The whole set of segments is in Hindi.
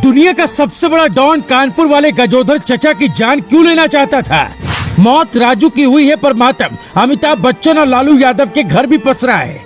दुनिया का सबसे बड़ा डॉन कानपुर वाले गजोधर चचा की जान क्यों लेना चाहता था? मौत राजू की हुई है पर मातम अमिताभ बच्चन और लालू यादव के घर भी पसरा है।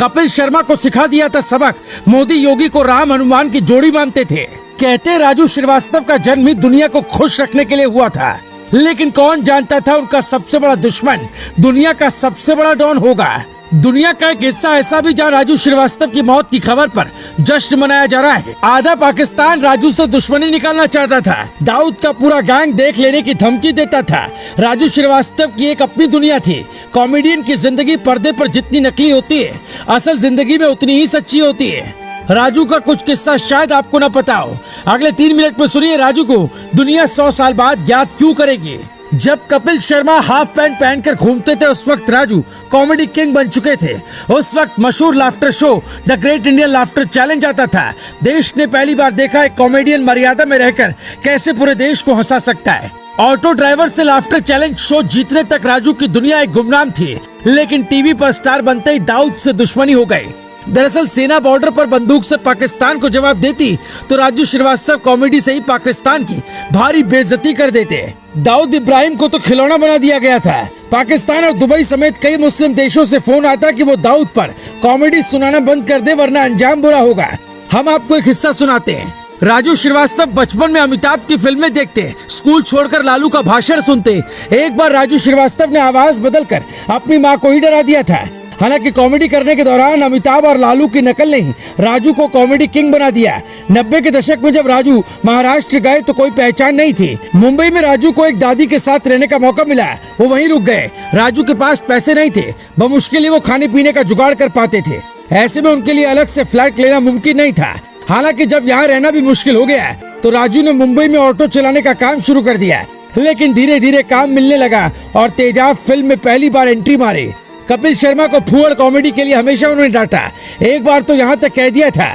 कपिल शर्मा को सिखा दिया था सबक, मोदी योगी को राम हनुमान की जोड़ी मानते थे। कहते राजू श्रीवास्तव का जन्म ही दुनिया को खुश रखने के लिए हुआ था, लेकिन कौन जानता था उनका सबसे बड़ा दुश्मन दुनिया का सबसे बड़ा डॉन होगा। दुनिया का एक हिस्सा ऐसा भी जहाँ राजू श्रीवास्तव की मौत की खबर पर जश्न मनाया जा रहा है। आधा पाकिस्तान राजू से दुश्मनी निकालना चाहता था। दाऊद का पूरा गैंग देख लेने की धमकी देता था। राजू श्रीवास्तव की एक अपनी दुनिया थी। कॉमेडियन की जिंदगी पर्दे पर जितनी नकली होती है, असल जिंदगी में उतनी ही सच्ची होती है। राजू का कुछ किस्सा शायद आपको न पता हो। अगले 3 मिनट में सुनिए राजू को दुनिया 100 साल बाद याद क्यों करेगी। जब कपिल शर्मा हाफ पैंट पहनकर घूमते थे उस वक्त राजू कॉमेडी किंग बन चुके थे। उस वक्त मशहूर laughter show the great Indian laughter challenge आता था। देश ने पहली बार देखा एक कॉमेडियन मर्यादा में रहकर कैसे पूरे देश को हंसा सकता है। ऑटो ड्राइवर से लाफ्टर चैलेंज शो जीतने तक राजू की दुनिया एक गुमनाम थी, लेकिन टीवी पर स्टार बनते ही दाऊद से दुश्मनी हो गई। दरअसल सेना बॉर्डर पर बंदूक से पाकिस्तान को जवाब देती तो राजू श्रीवास्तव कॉमेडी से ही पाकिस्तान की भारी बेइज्जती कर देते। दाऊद इब्राहिम को तो खिलौना बना दिया गया था। पाकिस्तान और दुबई समेत कई मुस्लिम देशों से फोन आता कि वो दाऊद पर कॉमेडी सुनाना बंद कर दे वरना अंजाम बुरा होगा। हम आपको एक हिस्सा सुनाते हैं। राजू श्रीवास्तव बचपन में अमिताभ की फिल्में देखते, स्कूल छोड़कर लालू का भाषण सुनते। एक बार राजू श्रीवास्तव ने आवाज बदलकर अपनी माँ को ही डरा दिया था। हालांकि कॉमेडी करने के दौरान अमिताभ और लालू की नकल ने ही राजू को कॉमेडी किंग बना दिया। 90 के दशक में जब राजू महाराष्ट्र गए तो कोई पहचान नहीं थी। मुंबई में राजू को एक दादी के साथ रहने का मौका मिला, वो वहीं रुक गए। राजू के पास पैसे नहीं थे, बमुश्किल ही वो खाने पीने का जुगाड़ कर पाते थे। ऐसे में उनके लिए अलग से फ्लैट लेना मुमकिन नहीं था। हालांकि जब यहाँ रहना भी मुश्किल हो गया तो राजू ने मुंबई में ऑटो चलाने का काम शुरू कर दिया। लेकिन धीरे धीरे काम मिलने लगा और तेजाब फिल्म में पहली बार एंट्री मारी। कपिल शर्मा को फूहड़ कॉमेडी के लिए हमेशा उन्होंने डांटा। एक बार तो यहाँ तक कह दिया था,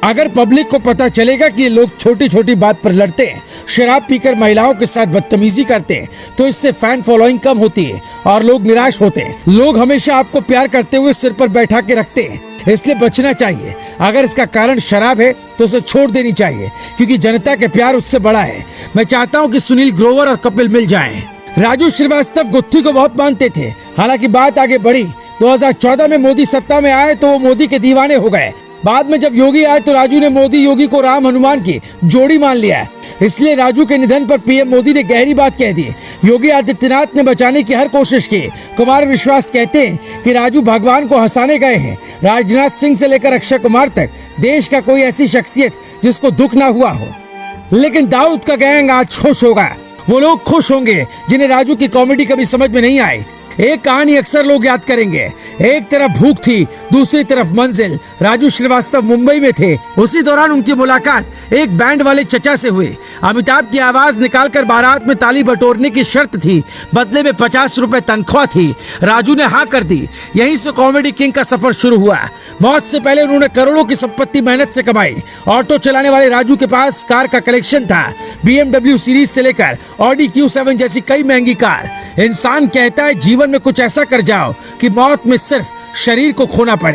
अगर पब्लिक को पता चलेगा कि ये लोग छोटी छोटी बात पर लड़ते हैं, शराब पीकर महिलाओं के साथ बदतमीजी करते हैं, तो इससे फैन फॉलोइंग कम होती है और लोग निराश होते हैं। लोग हमेशा आपको प्यार करते हुए सिर पर बैठा के रखते हैं, इसलिए बचना चाहिए। अगर इसका कारण शराब है तो उसे छोड़ देनी चाहिए, क्योंकि जनता के प्यार उससे बड़ा है। मैं चाहता हूँ कि सुनील ग्रोवर और कपिल मिल जाएं। राजू श्रीवास्तव गुत्थी को बहुत मानते थे। हालांकि बात आगे बढ़ी। 2014 में मोदी सत्ता में आए तो वो मोदी के दीवाने हो गए। बाद में जब योगी आए तो राजू ने मोदी योगी को राम हनुमान की जोड़ी मान लिया। इसलिए राजू के निधन पर पीएम मोदी ने गहरी बात कह दी। योगी आदित्यनाथ ने बचाने की हर कोशिश की। कुमार विश्वास कहते हैं कि राजू भगवान को हंसाने गए हैं। राजनाथ सिंह से लेकर अक्षय कुमार तक देश का कोई ऐसी शख्सियत जिसको दुख ना हुआ हो। लेकिन दाऊद का गैंग आज खुश होगा। वो लोग खुश होंगे जिन्हें राजू की कॉमेडी कभी समझ में नहीं आई। एक कहानी अक्सर लोग याद करेंगे। एक तरफ भूख थी, दूसरी तरफ मंजिल। राजू श्रीवास्तव मुंबई में थे। उसी दौरान उनकी मुलाकात एक बैंड वाले चचा से हुई। अमिताभ की आवाज निकालकर बारात में ताली बटोरने की शर्त थी, बदले में 50 रुपए तनख्वाह थी। राजू ने हाँ कर दी। यहीं से कॉमेडी किंग का सफर शुरू हुआ। मौत से पहले उन्होंने करोड़ों की संपत्ति मेहनत से कमाई। ऑटो चलाने वाले राजू के पास कार का कलेक्शन था, BMW सीरीज से लेकर Audi Q7 जैसी कई महंगी कार। इंसान कहता है जीवन में कुछ ऐसा कर जाओ कि मौत में सिर्फ शरीर को खोना पड़े।